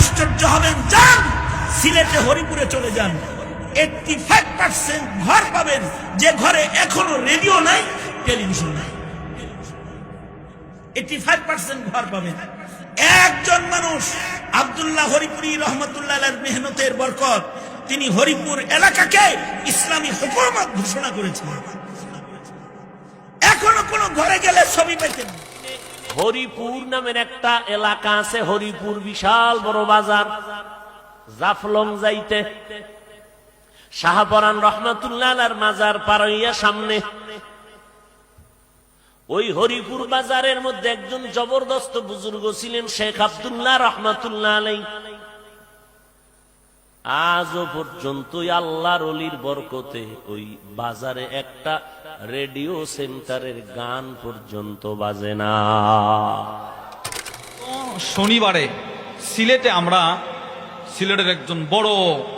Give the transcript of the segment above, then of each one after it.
আশ্চর্য হবেন। যান সিলেটে হরিপুরে চলে যান, 85% ঘর পাবেন যে ঘরে এখনো রেডিও নাই, টেলিভিশন নাই। 85% ঘর পাবেন। একজন মানুষ আব্দুল্লাহ হরিপুরি রহমতুল্লাহ আলাইহির মেহনতের বরকত, তিনি হরিপুর এলাকাকে ইসলামী হুকুমত ঘোষণা করেছেন। এখনো কোন ঘরে গেলে ছবি পাইতেন। হরিপুর নামের একটা এলাকা আছে, হরিপুর বিশাল বড় বাজার। জাফলং যাইতে শাহপরান রহমাতুল্লাহ আলাইহির মাজার পার হইয়া সামনে ওই হরিপুর বাজারের মধ্যে একজন জবরদস্ত বুজুর্গ ছিলেন, শেখ আব্দুল্লাহ রহমাতুল্লাহ আলাইহি। আজও পর্যন্ত আল্লাহর ওলির বরকতে ওই বাজারে একটা রেডিও সেন্টারের গান পর্যন্ত বাজে না। শনিবারে সিলেটে আমরা, সিলেটের একজন বড়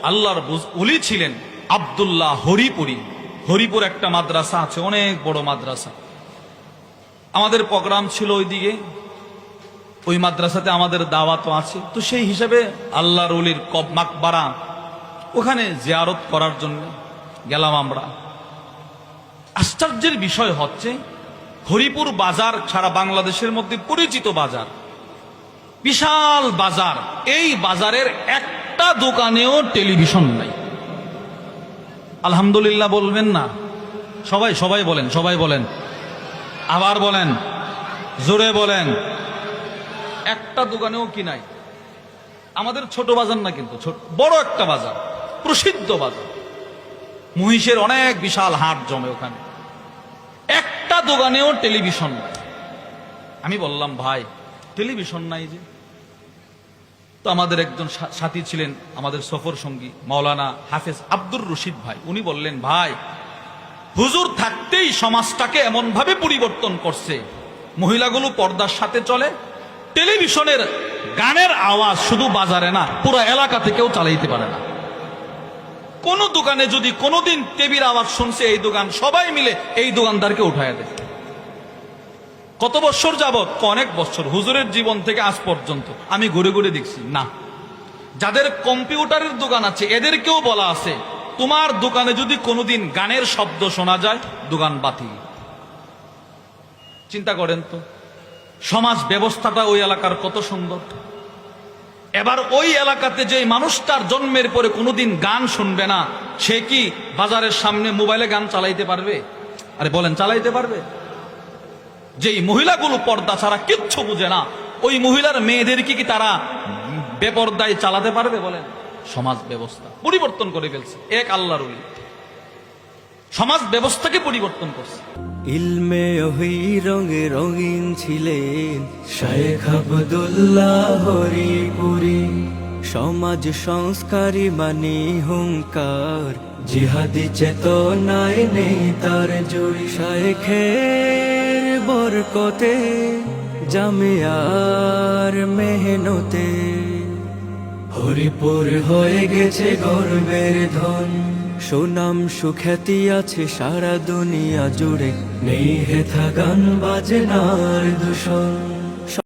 আল্লাহর ওলি ছিলেন আব্দুল্লাহ হরিপুরি। হরিপুর একটা মাদ্রাসা আছে, অনেক বড় মাদ্রাসা। আমাদের প্রোগ্রাম ছিল ওইদিকে, ওই মাদ্রাসাতে আমাদের দাওয়াতও আছে। তো সেই হিসাবে আল্লাহর ওলির মাকবারা ওখানে জিয়ারত করার জন্য গেলাম আমরা। আশ্চর্যের বিষয় হচ্ছে, হরিপুর বাজার সারা বাংলাদেশের মধ্যে পরিচিত বাজার, বিশাল বাজার। এই বাজারের একটা দোকানেও টেলিভিশন নাই। আলহামদুলিল্লাহ বলবেন না? সবাই সবাই বলেন, সবাই বলেন, আবার বলেন, জোরে বলেন। একটা দোকানেও কি নাই? আমাদের ছোট বাজার না কিন্তু, ছোট বড় একটা বাজার, প্রসিদ্ধ বাজার। মহিষের অনেক বিশাল হাট জমে ওখানে। একটা দোকানেও টেলিভিশন নাই। আমি বললাম, ভাই টেলিভিশন নাই যে? তো আমাদের একজন সাথী ছিলেন, আমাদের সফর সঙ্গী মাওলানা হাফেজ আব্দুর রশিদ ভাই। উনি বললেন, ভাই হুজুর থাকতেই সমাজটাকে এমন ভাবে পরিবর্তন করছে, মহিলাগুলো পর্দার সাথে চলে, টেলিভিশনের গানের আওয়াজ শুধু বাজারে না, পুরো এলাকাতে কেউ চালাইতে পারে না। কোন দোকানে যদি কোনোদিন টিভির আওয়াজ শুনছে, এই দোকান সবাই মিলে এই দোকানদারকে উঠায় দেয়। কত বছর যাবত? অনেক বছর, হুজুরের জীবন থেকে আজ পর্যন্ত আমি ঘুরে ঘুরে দেখছি না। যাদের কম্পিউটারের দোকান আছে এদেরকেও বলা আছে, তোমার দোকানে যদি কোনোদিন গানের শব্দ শোনা যায়, দোকান বাতিল। চিন্তা করেন তো, সমাজ ব্যবস্থাটা ওই এলাকার কত সুন্দর। এবার ওই এলাকাতে যে মানুষটার জন্মের পরে কোনোদিন গান শুনবে না, সে কি বাজারের সামনে মোবাইলে গান চালাইতে পারবে? আরে বলেন, চালাইতে পারবে? যেই মহিলাগুলো পর্দা ছাড়া কিচ্ছু বুঝে না, ওই মহিলার মেয়েদেরকে কি তারা বেপর্দায় চালাতে পারবে? বলেন। সমাজ ব্যবস্থা পরিবর্তন করে ফেলছে এক আল্লাহর ওলি, সমাজ ব্যবস্থাকে পরিবর্তন করছে। ইলমে ওহি রঙে রঙিন ছিলেন শেখ আব্দুল্লাহ হরিপুরি। সমাজ সংস্কারী মানে হুঙ্কার, জিহাদি চেতনায় নেই তার জুড়ি। শেখের বরকতে জামিয়ার মেহনতে হরিপুর হয়ে গেছে গর্বের ধন। সুনাম সুখ্যাতি আছে সারা দুনিয়া জুড়ে, নেই হেথা গান বাজনার দূষণ।